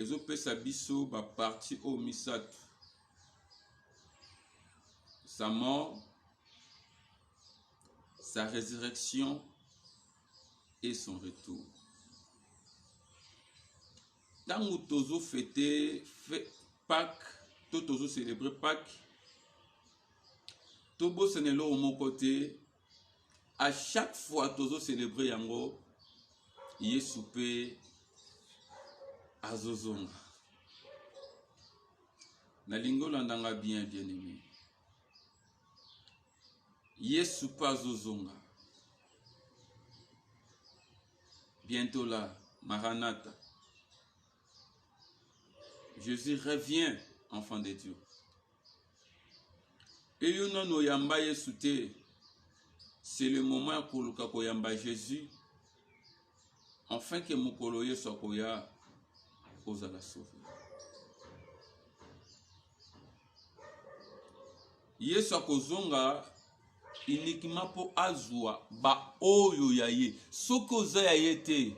ezopesa biso ba parti au misato. Sa mort, sa résurrection et son retour. Tant que tozo fêter Pâques, tozo célébrer Pâques, tobo senelo au mon côté, à chaque fois tozo célébrer yango, yé soupé azozonga. Na lingo landanga bien aimé. Yé soupé azozonga. Bientôt là, Maranatha. Jésus revient, enfant de Dieu. Et yon no yamba yesute, c'est le moment pour le koyamba Jésus, enfin que mokolo yeso koya ozala sauvé. Yeso kozonga uniquement pour azwa ba oyo yaye, soko za yaye te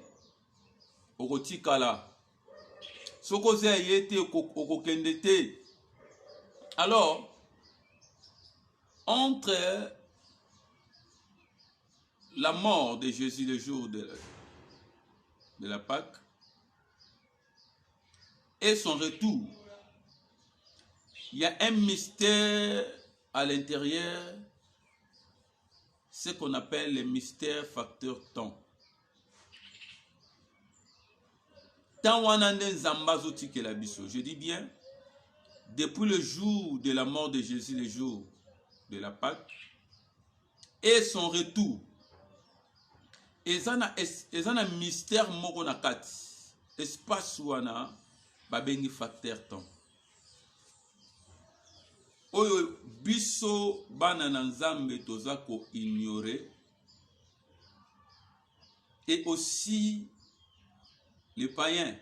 okotikala. Soko za yaye te okokende te. Alors entre la mort de Jésus le jour de la Pâque et son retour, il y a un mystère à l'intérieur, ce qu'on appelle le mystère facteur temps. Je dis bien, depuis le jour de la mort de Jésus, le jour de la Pâque, et son retour, et ça un mystère moko na kati, espace wana babengi facteur temps. Oyo biso bana na nzambe toza ko ignorer, et aussi les païens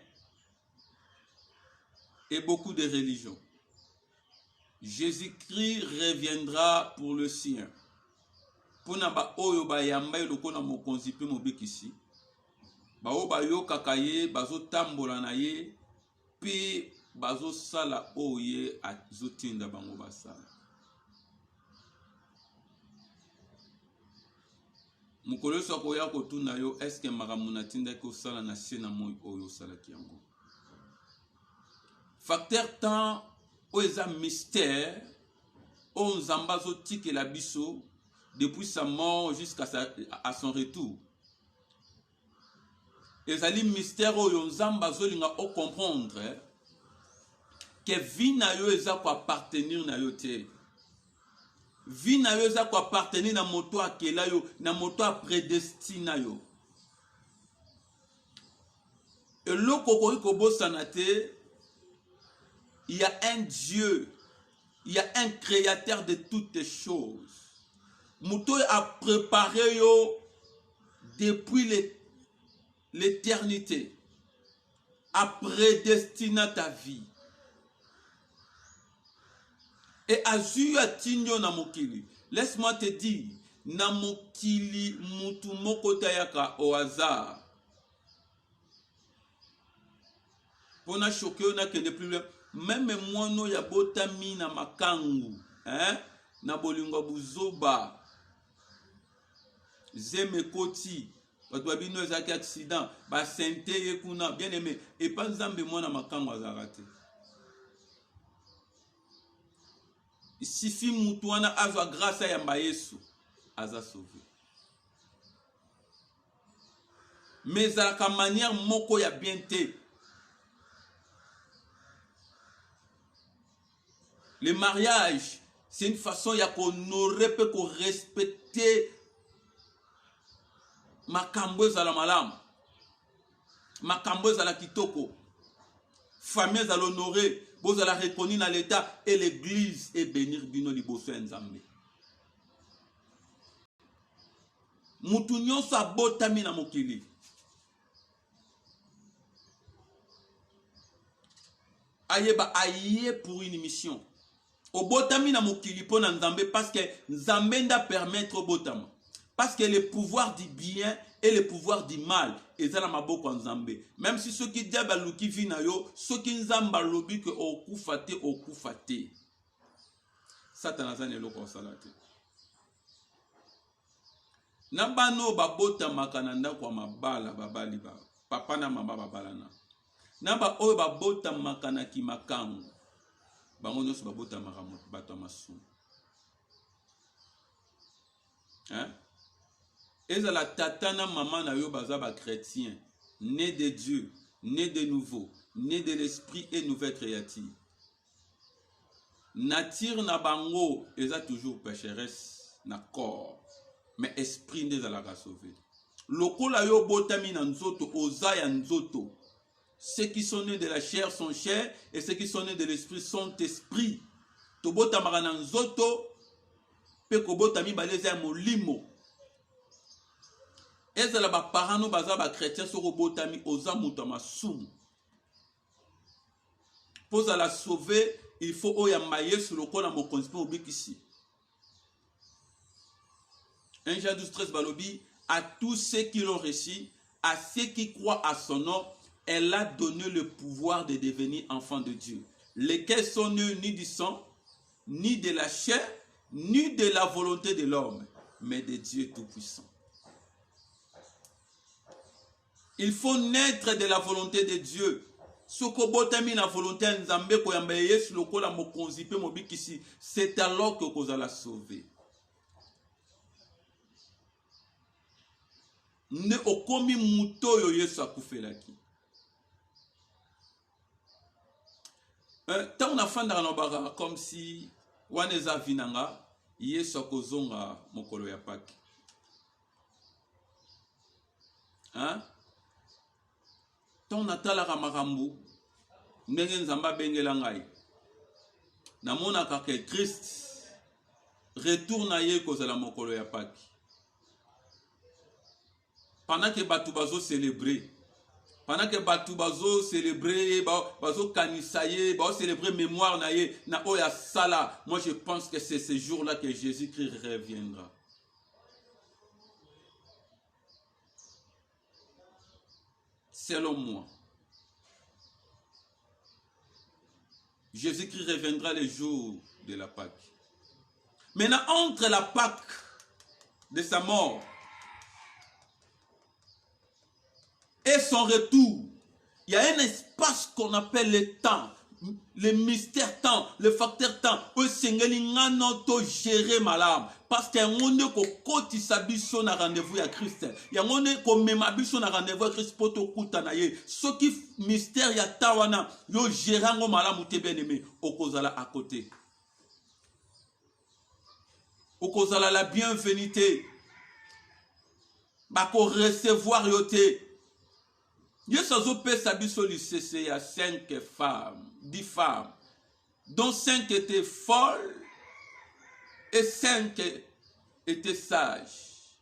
et beaucoup de religions. Jésus-Christ reviendra pour le sien. Pour na ba oyo ba yamba eloko na mokonzi pe mobikisi. Ba o ba yo kakaye bazo tambola na ye pe bazo sala oye azotinda bango basala. Mukolo soko ya kotuna yo eske makamuna tinda ko sala na sena moy oyo sala kiango. Facteur temps oza mystère on zambazo tike la biso depuis sa mort jusqu'à son retour. Ezali mystère oyo zambazo linga o comprendre que vie na yo eza ko appartenir na yo te. Vie na yo eza ko appartenir na moto akela yo, na moto a prédestiné yo. Et le kokori kobo sanate, il y a un Dieu, il y a un créateur de toutes les choses. Moto a préparé yo depuis l'éternité, a prédestiné ta vie. Et azu atinyo na mokili. Laisse-moi te dire, na mokili mutu moko tayaka au hasard. Pona choqué na kende plus même moi no ya botami na makangu, hein? Na bolingo buzoba. Zeme koti, bato bino ezaki accident, ba sente yekuna bien aimé et pas nzambe mwana makangu azarate. Sifi mutuana azwa grâce ya mba Yesu aza sauvé. Mais à la manière moko ya bien te. Le mariage, c'est une façon ya honorer pe ko respecter makambo ezala malamu. Makambo ezala kitoko. Famille ezala honorer. Vous allez reconnaître dans l'état et l'église et bénir bino liboso nzambe. Mutu nyonso abotami na mokili. Ayeba aye pour une mission. Obotami na mokili pona nzambe parce que nzambe nda permettre obotama. Parce que le pouvoir du bien et le pouvoir du mal, ils ont maboko en Zambé. Même si ceux qui diable luki vinayo, ceux qui nzamba lobi que okufate. Satan a lo ko salate. Nabano babota makananda kwa mabala babali ba. Papa na mama babalana. Naba oyo babota makana ki makangu. Bango nyonso babota makamu bato masu. Hein? Et la tatana maman na yo bazaba chrétien, né de Dieu, né de nouveau, né de l'esprit et nouvelle créature. Nature na bango, eza toujours pécheresse na corps, mais esprit ne zalaka sauvé. Lokola yo botami na nzoto, oza ya nzoto. Ceux qui sont nés de la chair sont chair et ceux qui sont nés de l'esprit sont esprit. To botamaka na nzoto, pe ko botami baleza ya molimo. Ezala ba parano baza ba chrétien soko botami oza muta masumu. Pour la sauver, il faut oyamaye sur le corps na mokonzi pe obikisi. 1 Jean 12:13 balobi, à tous ceux qui l'ont reçu, à ceux qui croient à son nom, elle a donné le pouvoir de devenir enfants de Dieu, lesquels sont nés ni du sang, ni de la chair, ni de la volonté de l'homme, mais de Dieu Tout-Puissant. Il faut naître de la volonté de Dieu. C'est alors que vous allez sauver. Ne okomi muto yo Yesu akufelaki. Tant on a fait dans le comme si waneza vinanga Yesu akozonga mokolo ya Pâques. Hein? Tant natalaka makambo ndenge nzamba bengela ngai namonaka ke Christ retourne ye kozala mokolo ya Pâques. Pendant que batu bazo célébrer, pendant que batu bazo célébrer, bazo kanisaye, bazo célébrer mémoire na ye na oya sala, moi je pense que c'est ce jour-là que Jésus-Christ reviendra. Selon moi, Jésus-Christ reviendra le jour de la Pâque. Maintenant, entre la Pâque de sa mort et son retour, il y a un espace qu'on appelle le temps, le mystère temps, le facteur temps. Gérer malade. Parce qu'il y a un monde qui cotise biso na rendez-vous à Christ. Il y a un monde qui même biso na rendez-vous à Christ pour te coutanaye. Ce qui mystère ya tawana yo gérango malade ou te bien aimé okozala à côté. Okozala la bienvenue. Bako recevoir yote. Yesu azope sabiso lycée, il y a 5 femmes, 10 femmes, dont 5 étaient folles et 5 étaient sages.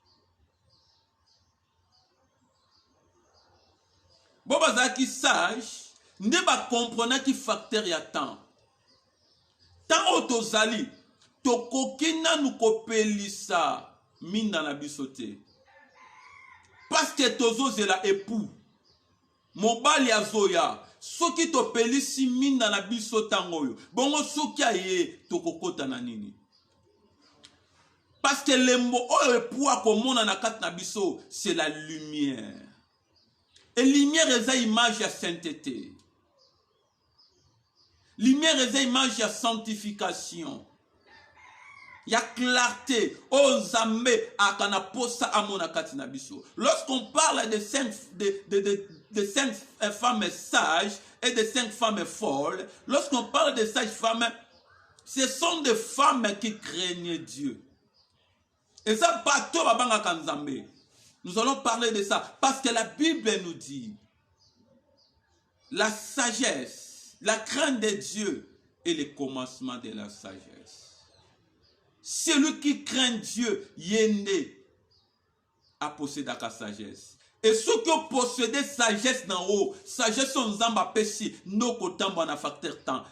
Bon, bazaki sage, ne ba comprendre qui facteur y a tant. Tant otozali, tokokina nou kopelisa minda na bisote. Parce que tozo zela époux. Mobali azoya soki to pelisi minda na biso tangoyo bongo soki aye tokokota na nini parce que lembo oyo poa komona na kati na biso c'est la lumière et lumière eza image ya sainteté, lumière eza image ya sanctification, ya clarté. Oh Zambé akana posa amona kati na biso. Lorsqu'on parle de 5 femmes sages et de 5 femmes folles, lorsqu'on parle de sages femmes, ce sont des femmes qui craignent Dieu. Et ça, bateau babanga kanzambe. Nous allons parler de ça parce que la Bible nous dit la sagesse, la crainte de Dieu est le commencement de la sagesse. Celui qui craint Dieu, yende a possédé la sagesse. Et ceux qui ont possédé sagesse dans haut, sagesse on zamba pesi, no kotambo na facteur temps.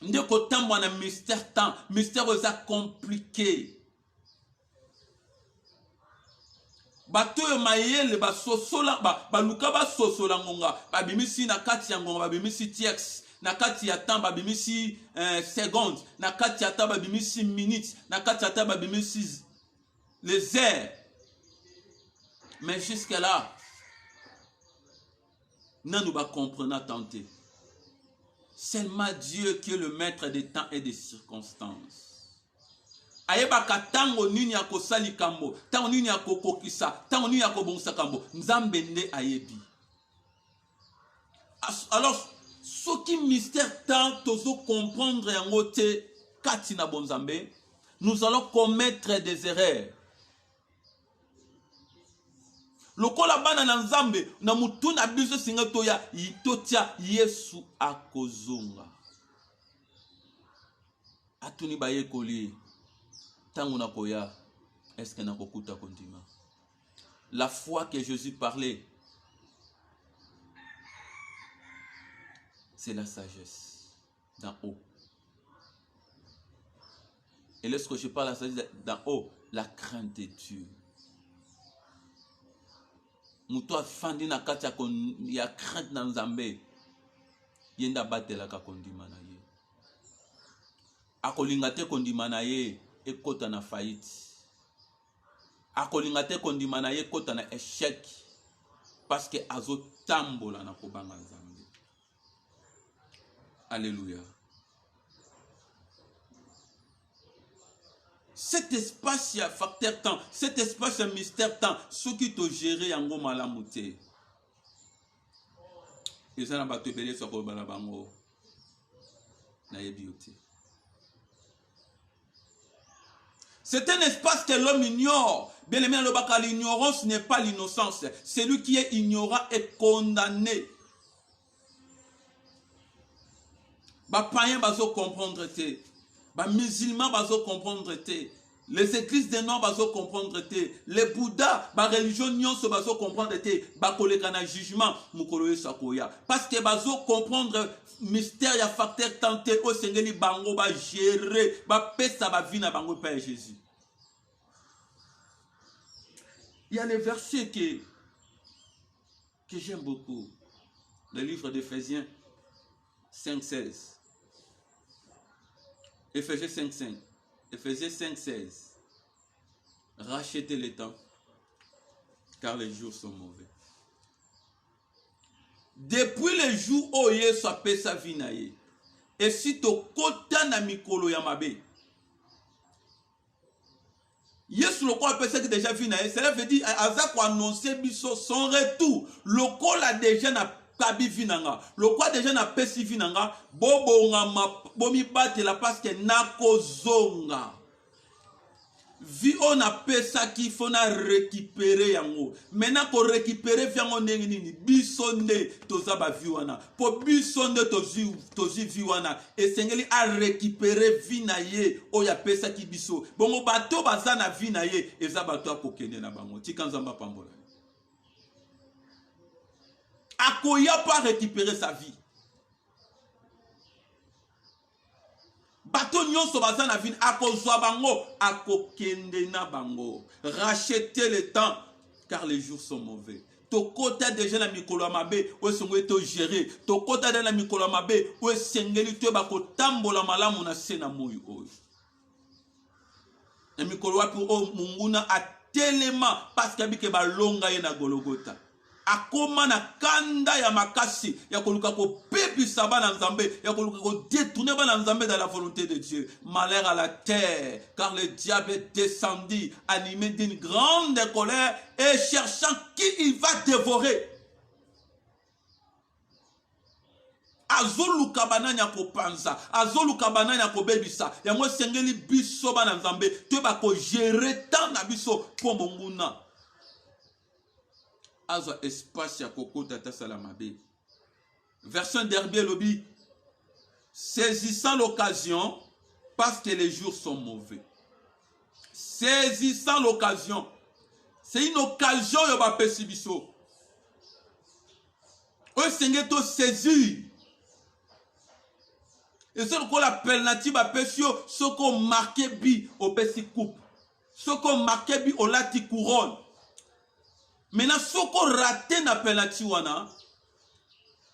Ne kotambo na mystère temps, mystère osa compliqué. bato yo mayele basosola baluka basosola ngonga babimisi na kati ya ngonga babimisi tiex na kati ya temps babimisi seconde na kati ya temps babimisi minutes na kati ya temps babimisi les heures. Mais jusque là non nous va comprendre tenter. Seulement Dieu qui est le maître des temps et des circonstances. Ayebaka tango nini ya kosali kambo, tango nini ya kokokisa, tango nini ya kobongisa kambo, nzambe nde ayebi. Alors, ce qui mystère tant tozo comprendre yango te kati na bonzambe, nous allons commettre des erreurs. Lokola bana na nzambe na mutu na biso singa toya itotia Yesu akozonga. Atuni baye koli. Est-ce que nakokuta kondima? La foi que Jésus parlait, c'est la sagesse d'en haut. Et lorsque je parle de la sagesse d'en haut, la crainte de Dieu. Muto afandi na kati ya crainte na nzambe, yenda batela ka kondima na ye. Akolinga te kondima na ye. Ekota na faillite. Akolinga te kondima na ye kota na échec. Parce que azo tambola na kobanga nzambe. Alléluia. Cet espace y a facteur temps, cet espace y a mystère temps, ce qui te gère yango malamu te. Eza na bato ebele so ko bala bango na yebi te. C'est un espace que l'homme ignore. Bien aimé, l'ignorance n'est pas l'innocence. Celui qui est ignorant est condamné. Les païens vont comprendre. Les musulmans vont comprendre. Les églises des noirs vont comprendre. Les bouddhas, les religions vont comprendre. Les jugement, parce que vont comprendre mystère ya facteur tenté au sengeli bango ba gérer ba pesa ba vie na bango Père Jésus. Il y a les versets que j'aime beaucoup. Le livre d'Éphésiens 5:16. Éphésiens 5:5. Éphésiens 5:16. Rachetez le temps car les jours sont mauvais. Depuis le jour où Yesu a fait sa vie naïe, et si tu kota na mikolo ya mabe, Yesu le quoi a fait déjà vie naïe, cela veut dire Aza ko annoncer biso son retour. Le quoi a déjà na kabi vinanga, le quoi déjà na pesi vinanga, bobo ngama bomi batela parce que nako zonga. Vi on appelle ça qu'il faut na récupérer yango. Maintenant qu'on récupérer fiango nini bisonde toza ba viwana. Po bisonde tozi viwana. Et sengeli a récupérer vinaye o ya pesa ki biso. Bongo bato bazana vinaye eza bato akokende na bango. Tikanzamba pambola. Akoya pas récupérer sa vie. Bato nyonso bazana vin akozwa bango akokende na bango. Rachetez le temps car les jours sont mauvais. Tokota déjà na mikolo mabe o sengeli to gérer. Tokota déjà na mikolo mabe o sengeli to bako tambola malamu na sena moyo oyo. Na mikolo wapi o munguna atelema parce que bike balonga ye na Golgotha. Akoma na kanda ya makasi ya koluka ko pepisa bana nzambe ya koluka ko détourner bana nzambe dans la volonté de Dieu. Malheur à la terre car le diable est descendu animé d'une grande colère et cherchant qui il va dévorer. Azoluka bananya ko panza azoluka bananya ko bebisa ya mo sengeli biso bana nzambe to ba ko gérer tant na biso pombo nguna. Azo espace ya koko tata salamabe. Version d'Herbier Lobby. Saisissant l'occasion parce que les jours sont mauvais. Saisissant l'occasion. C'est une occasion yo ba pesi biso. O sengeto saisir. Et ce qu'on appelle native à pesio, ce qu'on marqué bi au pesi coupe. Ce qu'on marqué bi au lati couronne. Maintenant, soko raté na penalty wana,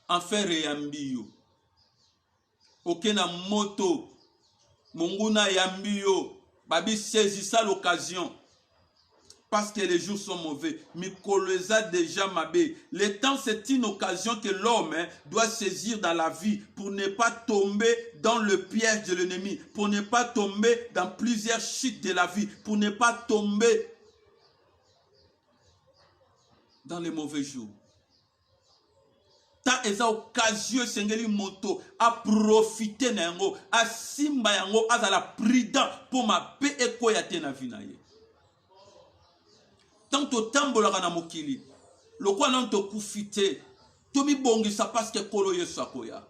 en fait reyambi yo. Ok na moto, monguna yambi yo, babi saisissa l'occasion. Parce que les jours sont mauvais. Mikoloza déjà mabé. Le temps, c'est une occasion que l'homme doit saisir dans la vie pour ne pas tomber dans le piège de l'ennemi, pour ne pas tomber dans plusieurs chutes de la vie, pour ne pas tomber dans les mauvais jours. Tant eza occasion sengeli moto à profiter nango, à simba yango, à la prudent pour ma paix et koyate na vie na ye. Tant que tambolaka na mokili, le quoi non te kufite, tomi bongisa parce que kolo yesu akoya.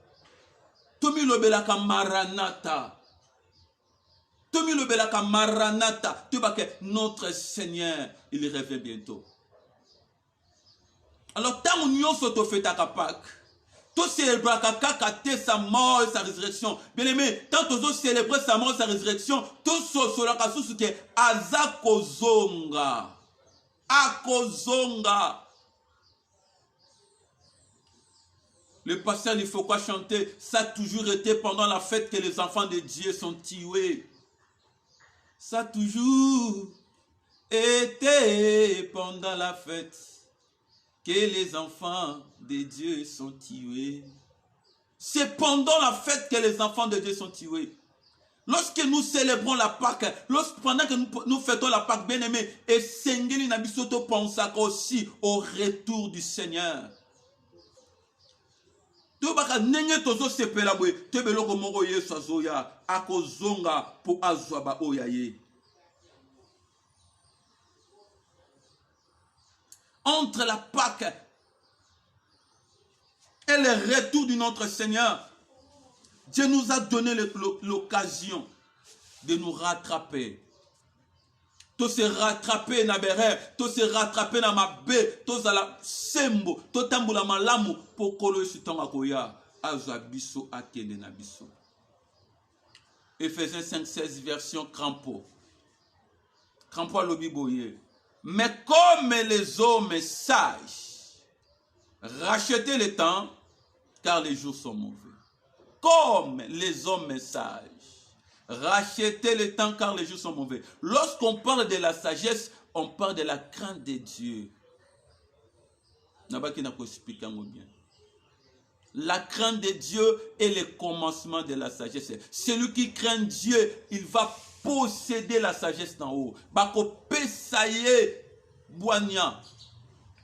Tomi lobelaka maranata. Tomi lobelaka maranata. Tu vas que notre Seigneur, il revient bientôt. Alors tant union s'auto fait à Pâques, tu célébres kaka sa mort et sa résurrection. Bien aimé, tant que tu célèbres sa mort et sa résurrection, tu solaka sous que azakozonga. Akozonga. Le pasteur, il faut quoi chanter? Ça a toujours été pendant la fête que les enfants de Dieu sont tués. Ça a toujours été pendant la fête que les enfants de Dieu sont tués. C'est pendant la fête que les enfants de Dieu sont tués. Lorsque nous célébrons la Pâque, pendant que nous fêtons la Pâque, bien aimé, et Sengeli Nabisoto pense aussi au retour du Seigneur. Tobaka nenge tozo sepela bwe, tebeloko moko Yesu azoya, akozonga po azwaba oyaye. Entre la Pâque et le retour de notre Seigneur, Dieu nous a donné l'occasion de nous rattraper. To se rattraper na bere, to se rattraper na mabe, to zala sembo, to tambula malamu pokolo sitonga koya azwa biso akende na biso. Ephésiens 5:16 version Crampo. Crampo alobi boye. Mais comme les hommes sages, rachetez le temps car les jours sont mauvais. Comme les hommes sages, rachetez le temps car les jours sont mauvais. Lorsqu'on parle de la sagesse, on parle de la crainte de Dieu. La crainte de Dieu est le commencement de la sagesse. Celui qui craint Dieu, il va posséder la sagesse d'en haut. Bako pesaye boanya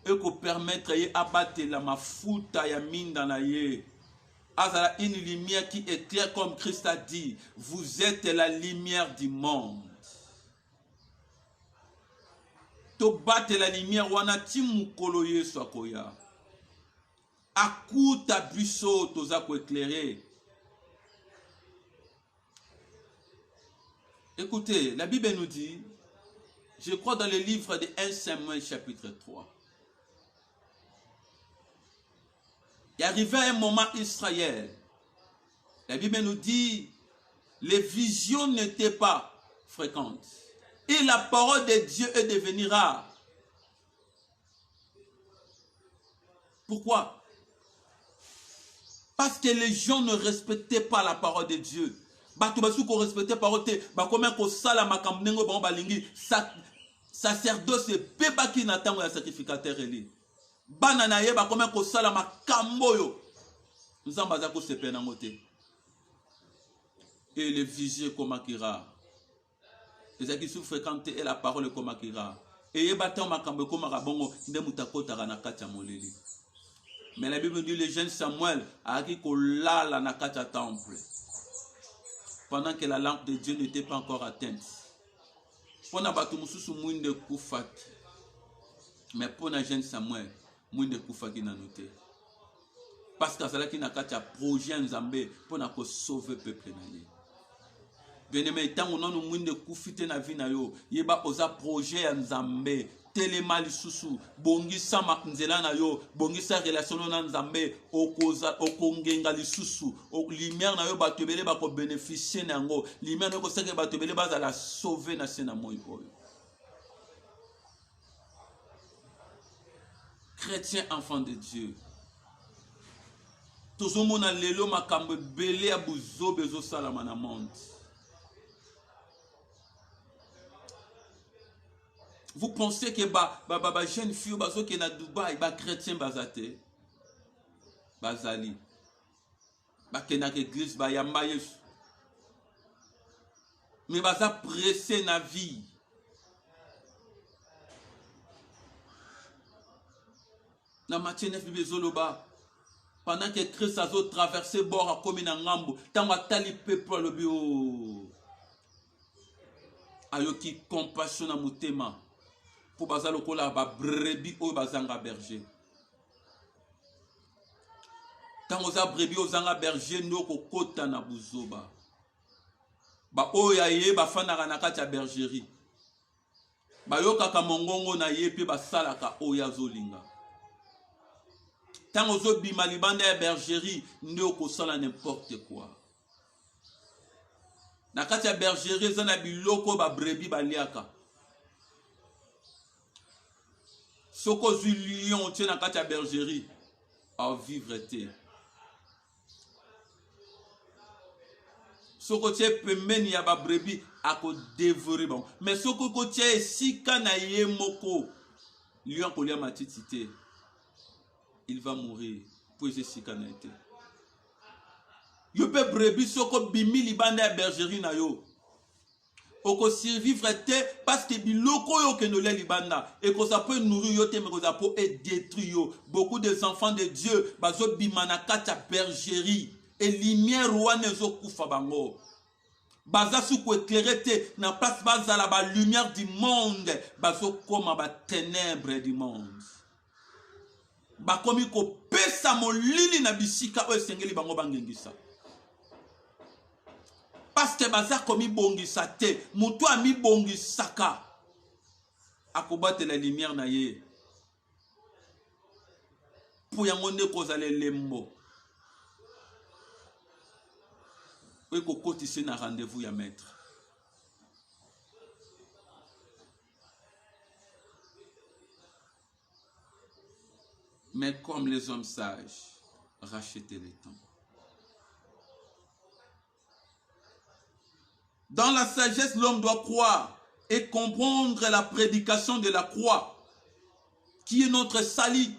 et ko permettre ye abattre la mafuta ya minda na ye. Azala une lumière qui éclaire comme Christ a dit. Vous êtes la lumière du monde. To battre la lumière wana ti mukolo Yesu akoya. Akuta biso toza ko éclairer. Écoutez, la Bible nous dit, je crois dans le livre de 1 Samuel chapitre 3. Il arrivait un moment Israël. La Bible nous dit, les visions n'étaient pas fréquentes. Et la parole de Dieu est devenue rare. Pourquoi? Parce que les gens ne respectaient pas la parole de Dieu. Respectait la parole de Dieu. Sacerdoce pebaki na tango ya sacrificateur eli. Bana na ye ba comment ko sala makambo yo. Nzamba za ko sepe na ngote. Et le vigier komakira. Les qui sont fréquentés et la parole komakira. Et ye bata makambo komaka bongo nde mutakota na kati ya moleli. Mais la Bible dit le jeune Samuel a qui ko lala na kati ya temple. Pendant que la lampe de Dieu n'était pas encore atteinte. Pour na batu mususu mwinde kufaki. Mais pour na jeune Samuel, mwinde kufaki na noté. Parce que ça qui na katia projet nzambe pour na ko sauver peuple na ye. Bien-aimé, tant on nous mwinde kufite na vie na yo, yeba oza projet ya nzambe. Telema lisusu bongisa nzela na yo, bongisa relation na nzambe, okoza okongenga lisusu, lumière na yo batebele ba ko bénéficier nango, lumière na yo ko seke batebele ba za la sauver na sena moyo oyo. chrétien enfant de Dieu. Tozomona lelo makambo belé à buzo bezo salama na monde. Vous pensez que jeune fille bazo qui na Dubaï ba chrétien bazate bazali ba kena église ba yamba Yesu mais baza pressé na vie. Na Matthieu 9 bezoloba pendant que Christ a traversé bord à comme na ngambo tant atali peuple le bio ayoki compassion na mutema pour baza lokola ba brebis o bazanga berger. Tant oza brebis ozanga berger ndoko kota na buzoba ba oya ye ba fanaka na kati ya bergerie ba yokaka mongongo na ye pe basalaka oya zolinga. Tant ozo bima libanda ya bergerie ndoko sala n'importe quoi. Na kati ya bergerie zana biloko ba brebis baliaka. Soko zu lion tient na kati ya bergerie à vivre te. Soko tie pembeni ya ba brebis a ko dévorer bon. Mais soko ko tie sika na ye moko lion ko lia matiti il va mourir pour ce sika na été. Yo pe brebis soko bimi libanda ya bergerie na yo. Oko survivre te parce que biloko yo ke no le libanda et que ça peut nourrir yo te mais que ça peut détruire yo. Beaucoup des enfants de Dieu bazo bimana kati ya bergerie et lumière wana zo kufa bango. Baza su ko éclairer te na place baza la ba lumière du monde bazo koma ba ténèbres du monde. Ba komi ko pesa molili na bisika o sengeli bango bangengisa. Parce que baza komi bongisa te, mutu ami bongisaka akobate la lumière na ye. Pour yango nde kozala lembo. Oye kokotise na rendez-vous ya maître. Mais comme les hommes sages, rachetez le temps. Dans la sagesse, l'homme doit croire et comprendre la prédication de la croix, qui est notre salut.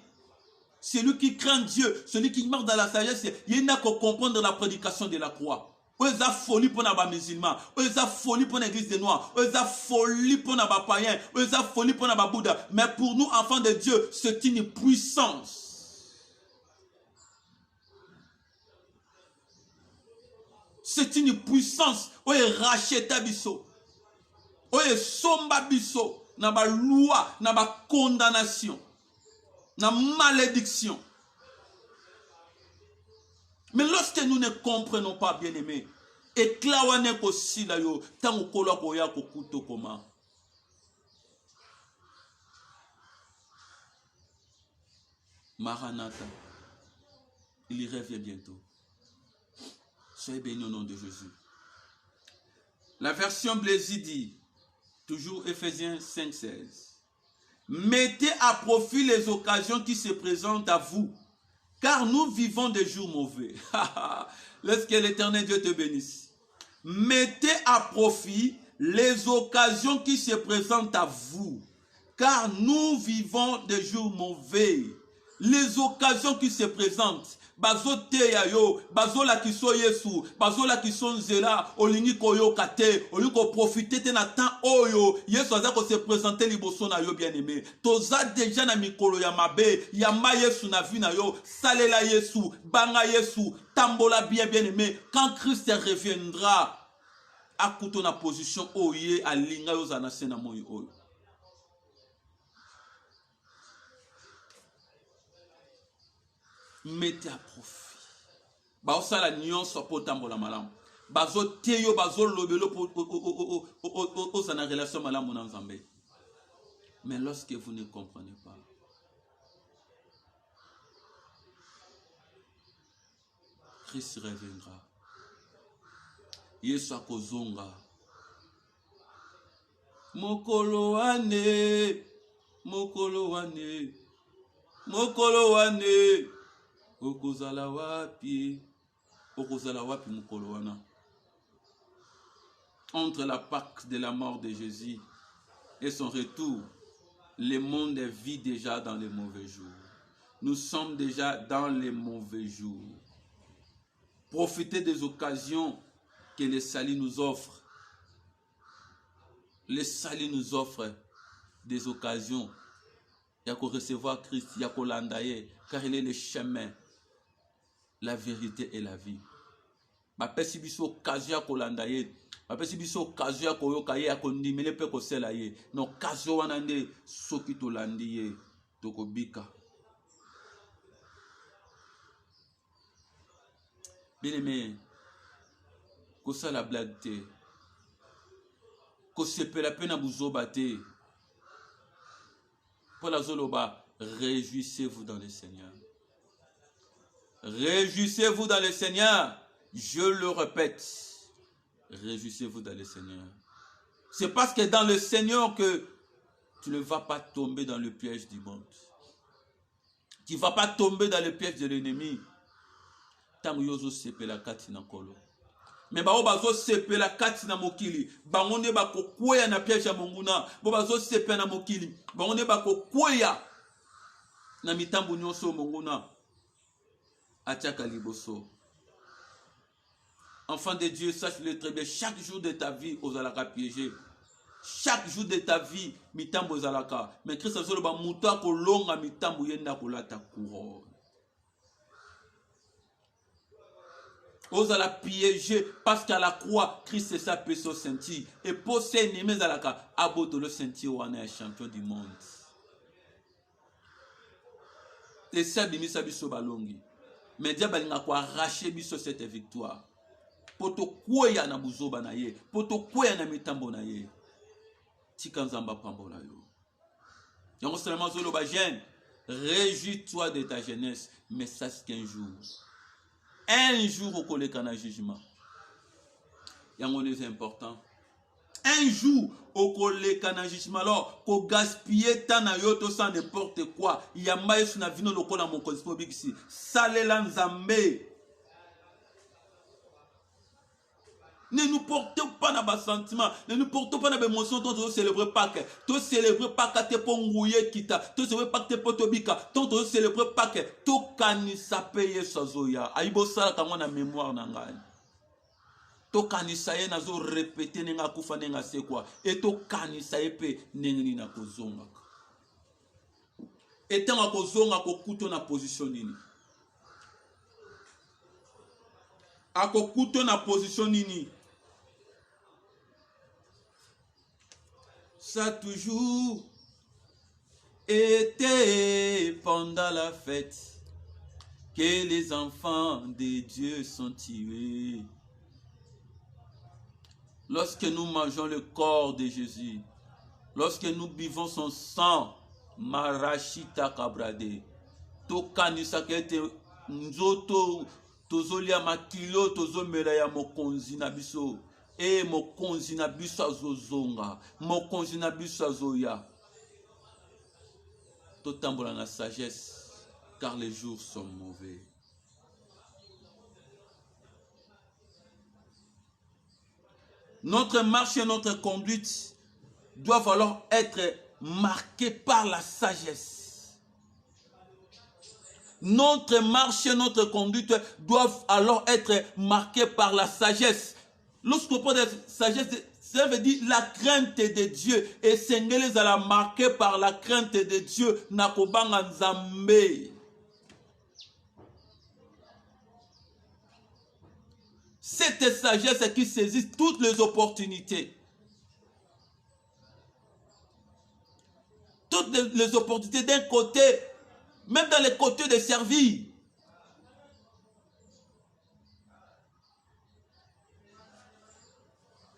Celui qui craint Dieu, celui qui marche dans la sagesse, il n'a qu'à comprendre la prédication de la croix. Il y a folie pour les musulmans, il y a folie pour l'église des noirs, il y a folie pour les païens, il y a folie pour les Bouddha. Mais pour nous, enfants de Dieu, c'est une puissance. C'est une puissance. Oye racheta biso. Oye somba biso. Na ba loi, na ba condamnation. Na malédiction. Mais lorsque nous ne comprenons pas, bien aimés, et klawane ko sila yo, tango kola ko ya ko kuto koma. Maranatha, il y revient bientôt. Soyez bénis au nom de Jésus. La version Blaise dit, toujours Éphésiens 5,16. Mettez à profit les occasions qui se présentent à vous, car nous vivons des jours mauvais. Laisse que l'Éternel Dieu te bénisse. Mettez à profit les occasions qui se présentent à vous, car nous vivons des jours mauvais. Les occasions qui se présentent. Bazo te ya yo, bazo la kiso Yesu, bazo la kiso nzela, olingi koyo kate, olingi ko profiter te na temps oyo, Yesu aza ko se présenter liboso na yo bien aimé. Toza déjà na mikolo ya mabe, ya ma Yesu na vie na yo, salela Yesu, banga Yesu, tambola bien aimé. Quand Christ reviendra, akuto na position oye alinga yo za na sena moyo oyo. Mettez à profit. Baosa la nyonso po tambola malamu. Bazo teyo bazo lobelo po sana relation malamu na Nzambe. Mais lorsque vous ne comprenez pas, Christ reviendra. Yesu akozonga. Mokolo wane, mokolo wane. Mokolo wane. Okozala wapi. Okozala wapi mokolo wana. Entre la Pâque de la mort de Jésus et son retour, le monde vit déjà dans les mauvais jours. Nous sommes déjà dans les mauvais jours. Profitez des occasions que le salut nous offre. Le salut nous offre des occasions. Il y a qu'à recevoir Christ, il y a qu'à l'endayer, car il est le chemin, la vérité et la vie. Ma si biso occasion à l'endayer. Si biso occasion à koyokaye à kondimele pe kosela ye. No occasion wanande soki to landiye tokobika. Bien aimé, kosa la blague te. Kosepe la peine à bouzoba te. Pour la zoloba, réjouissez-vous dans le Seigneur. Réjouissez-vous dans le Seigneur. Je le répète. Réjouissez-vous dans le Seigneur. C'est parce que dans le Seigneur que tu ne vas pas tomber dans le piège du monde. Tu ne vas pas tomber dans le piège de l'ennemi. Mais ba obazo sepe la kati na mokili bangonde ba kokweya na piège ya monguna bobazo sepe na mokili bangonde ba kokweya na mitambo nyonso monguna atiaka liboso. Enfant de Dieu, sache-le très bien, chaque jour de ta vie ozalaka piégé. Chaque jour de ta vie mitambo ozalaka. Mais Christ a dit ba muta ko longa mitambo yenda kolata couronne. Ozala piégé parce qu'à la croix, Christ est sa personne senti. Et pour ses ennemis à la cas, Abotolo senti on est champion du monde. Et ça, bimisa biso balongi. Mais diable n'a quoi arracher biso cette victoire. Poto kouya na buzoba na ye, poto kouya na mitambo na ye. Tikanzamba pambola yo. Donc seulement zolo ba jeune, réjouis-toi de ta jeunesse, mais sache qu'un jour au collègue en jugement. C'est important. Un jour au collègue en jugement. Alors, qu'on gaspille tant à yoto sans n'importe quoi. Il y a maïs sur la vie dans le col à mon cosmo ici. Salé l'anzambé. Ne nous portons pas dans nos sentiments, ne nous portons pas dans nos émotions. Toi, tu célébrer Pâques. Tu célébrer Pâques, tu peux ngouiller kita. Tu célébrer Pâques, tu peux tobika. Tu célébrer Pâques. Tu kanisa paye sozoya. Aibo sala kama na mémoire nangani. Tu kanisa ye nazo répéter nenga kufa nenga c'est quoi. Et tu kanisa ye pe nengini na kozonga. Et tant à kozonga kokuto na position nini. A kokuto na position nini. Ça a toujours été pendant la fête que les enfants de Dieu sont tués. Lorsque nous mangeons le corps de Jésus, lorsque nous buvons son sang, Marachita Kabrade, Tokanisa kete nzoto tozolia makilo tozomela ya mokonzi na biso. Et mokonzi na biso azozonga, mokonzi na biso azoya. Totambola na sagesse, car les jours sont mauvais. Notre marche et notre conduite doivent alors être marquées par la sagesse. Notre marche et notre conduite doivent alors être marquées par la sagesse. Lorsqu'on parle de sagesse, ça veut dire la crainte de Dieu. Et Sengele a marqué par la crainte de Dieu. Nakobanga Nzambe. Cette sagesse qui saisit toutes les opportunités. Toutes les opportunités d'un côté, même dans les côtés de servir.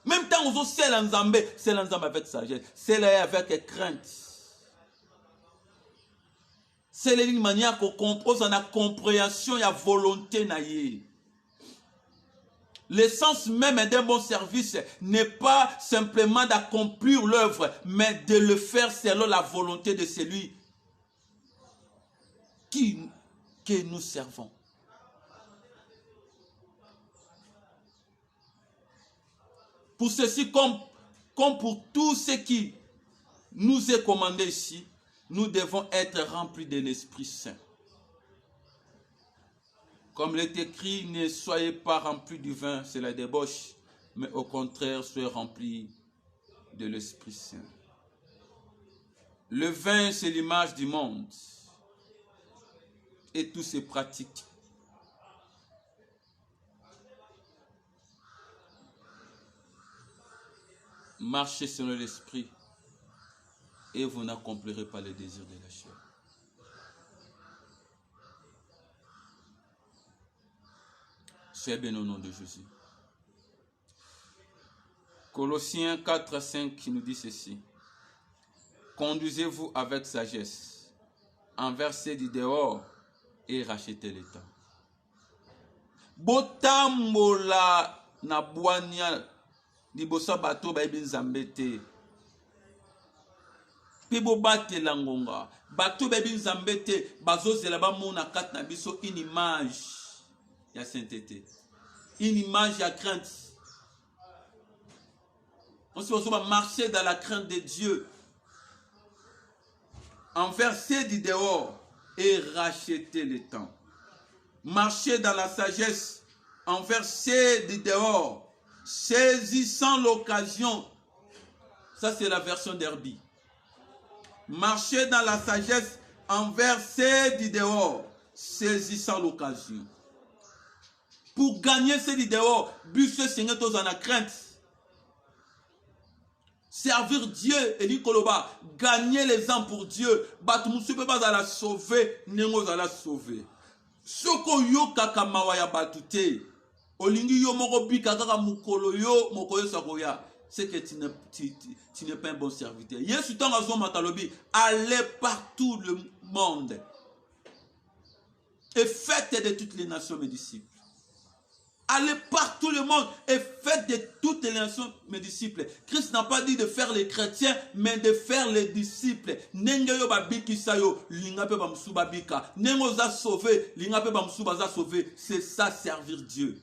Même temps où c'est l'ensemble avec sagesse, c'est là avec crainte. C'est une manière qu'on contrôle la compréhension et la volonté naïe. L'essence même d'un bon service n'est pas simplement d'accomplir l'œuvre, mais de le faire selon la volonté de celui que nous servons. Pour ceci, comme pour tout ce qui nous est commandé ici, nous devons être remplis de l'Esprit Saint. Comme il est écrit, ne soyez pas remplis du vin, c'est la débauche, mais au contraire, soyez remplis de l'Esprit Saint. Le vin, c'est l'image du monde et toutes ses pratiques. Marchez selon l'Esprit et vous n'accomplirez pas les désirs de la chair. Soyez bien au nom de Jésus. Colossiens 4 à 5 qui nous dit ceci. Conduisez-vous avec sagesse, envers ceux du dehors et rachetez le temps. Botambola na bwania libosa bato ba ebinzambe te. Pibo bate langonga. Bato ba ebinzambe te bazozela ba mona kat na biso une image ya sainteté. Une image ya crainte. On se va marcher dans la crainte de Dieu. Envers ceux du dehors et racheter le temps. Marcher dans la sagesse envers ceux du dehors, saisissant l'occasion. Ça, c'est la version d'Herbie. Marcher dans la sagesse envers ceux du dehors, saisissant l'occasion. Pour gagner ceux du dehors, busse Seigneur tous en la crainte. Servir Dieu et l'ikoloba, gagner les âmes pour Dieu. Batumusu peut pas la sauver, nengo la sauver. Soko yo kaka mawaya batute. Olingi yo moko bika kaka mukolo yo mokoyo sakoya. C'est que tu n'es pas un bon serviteur. Yesu tanga zo matalobi, allez partout le monde et faites de toutes les nations mes disciples. Allez partout le monde et faites de toutes les nations mes disciples. Christ n'a pas dit de faire les chrétiens, mais de faire les disciples. Nengeyo babiki sayo, linga pe bamsu babika. Nengo za sauvé, linga pe bamsu baza sauvé. C'est ça servir Dieu.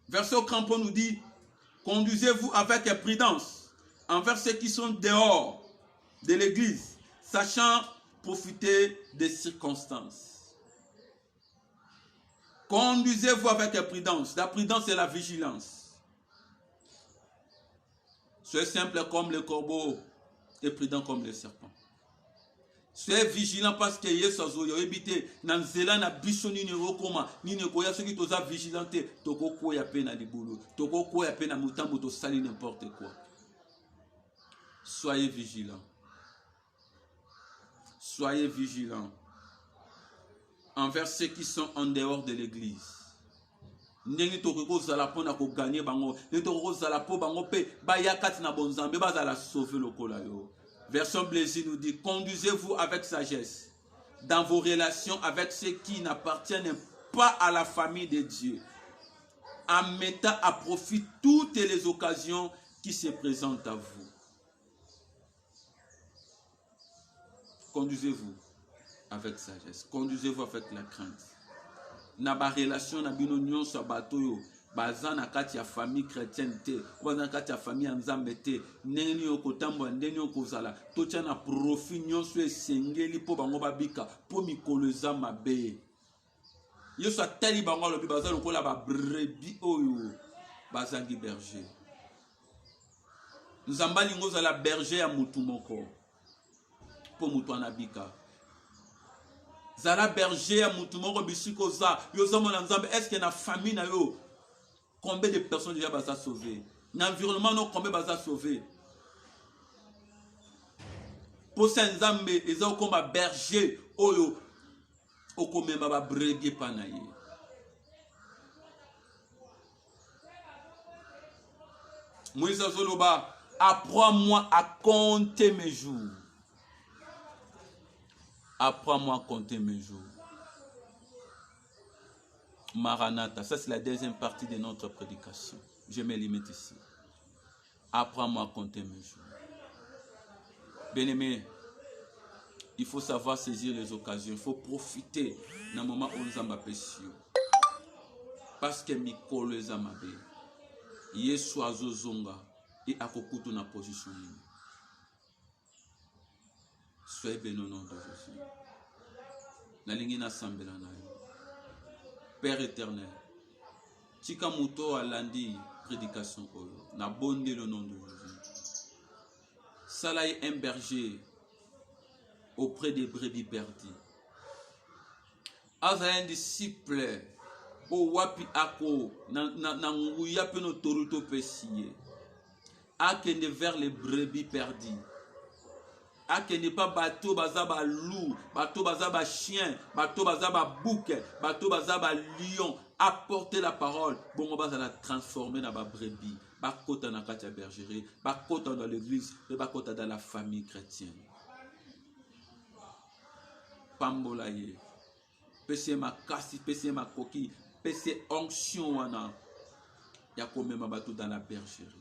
Verset au crampon nous dit, conduisez-vous avec prudence envers ceux qui sont dehors de l'église, sachant profiter des circonstances. Conduisez-vous avec prudence. La prudence, c'est la vigilance. Soyez simple comme le corbeau et prudent comme le serpent. Soyez vigilant parce que Yesu azoyo ebité na nzela na biso nini rokoma nini koya soki toza vigilanté toko koya pe na libulu toko koya pe na mutambo to sali n'importe quoi. Soyez vigilants. Soyez vigilants envers ceux qui sont en dehors de l'église. Ndenge toko zala pona ko gagner bango, ne toko zala po bango pe ba yakati na bonzambe ba zala sauver lokola yo. Version Blaise nous dit, conduisez-vous avec sagesse dans vos relations avec ceux qui n'appartiennent pas à la famille de Dieu, en mettant à profit toutes les occasions qui se présentent à vous. Conduisez-vous avec sagesse, conduisez-vous avec la crainte. Na ba relation na bino nyonso bato yo baza na kati ya famille chrétienne te, baza na kati ya famille nzambe te, ndenge yo kotambola ndenge yo kozala, totia na profit nyonso esengeli po bango babika, po mikolo eza mabe. Yesu atali bango alobi baza lokola ba brebis oyo bazangi berger. Nzamba lingo za la berger ya mutu moko po mutu anabika. Zala berger ya mutu moko bisiko za yo zamona nzambe, est-ce que na famille na yo combien de personnes déjà baza sauver? L'environnement non combien baza sauver? Pour ça nzambe eza okoma berger oyo okomema ba brege panaye. Moïse azoloba, apprends-moi à compter mes jours. Apprends-moi à compter mes jours. Maranatha, ça c'est la deuxième partie de notre prédication. Je me limite ici. Apprends-moi à compter mes jours. Bien-aimé, Il faut savoir saisir les occasions. Il faut profiter d'un moment où nous avons péché. Parce que Mikolo est amabe. Yesu azozonga et akokutu na position. Soyez bénis au nom de Jésus. Nalingi na sambela na yo. Père éternel, tika muto alandi prédication oyo. Na bonde le nom de Jésus. Salaï un berger auprès des brebis perdues. Aza un disciple o wapi ako na nguya pe no toruto pesiye. Akende vers les brebis perdues. Akende pas bateau bazaba loup, bateau bazaba chien, bateau bazaba bouc, bateau bazaba lion. Apporter la parole, bon on va la transformer dans ba brebis. Bakota na katia bergerie, bakota dans l'église, et bakota dans la famille chrétienne. Pambolaye, pese ma kasi, pese ma coquille, pese onction wana. Yako mema bateau dans la bergerie.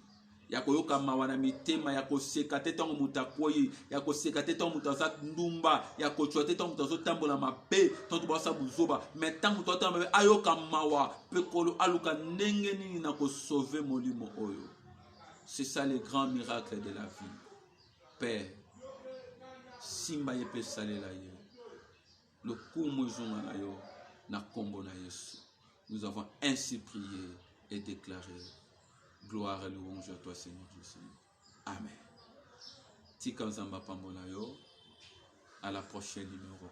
Yako yoka mawana mitema, yako sekate tongo mutakoyi, yako sekate tongo mutazat ndumba, yako chote tongo mutazo tambola mape, tongo basa buzoba, mais tango tota mabe ayoka mawa, pekolo aluka nenge nini nako sauver molimo oyo. C'est ça le grand miracle de la vie. Père, simba yepe salela ye. Le kumu zonga na yo, na kombo na Yesu. Nous avons ainsi prié et déclaré. Gloire et louange à toi, Seigneur Jésus. Amen. Tika Nzamba Pambola yo. À la prochaine numéro.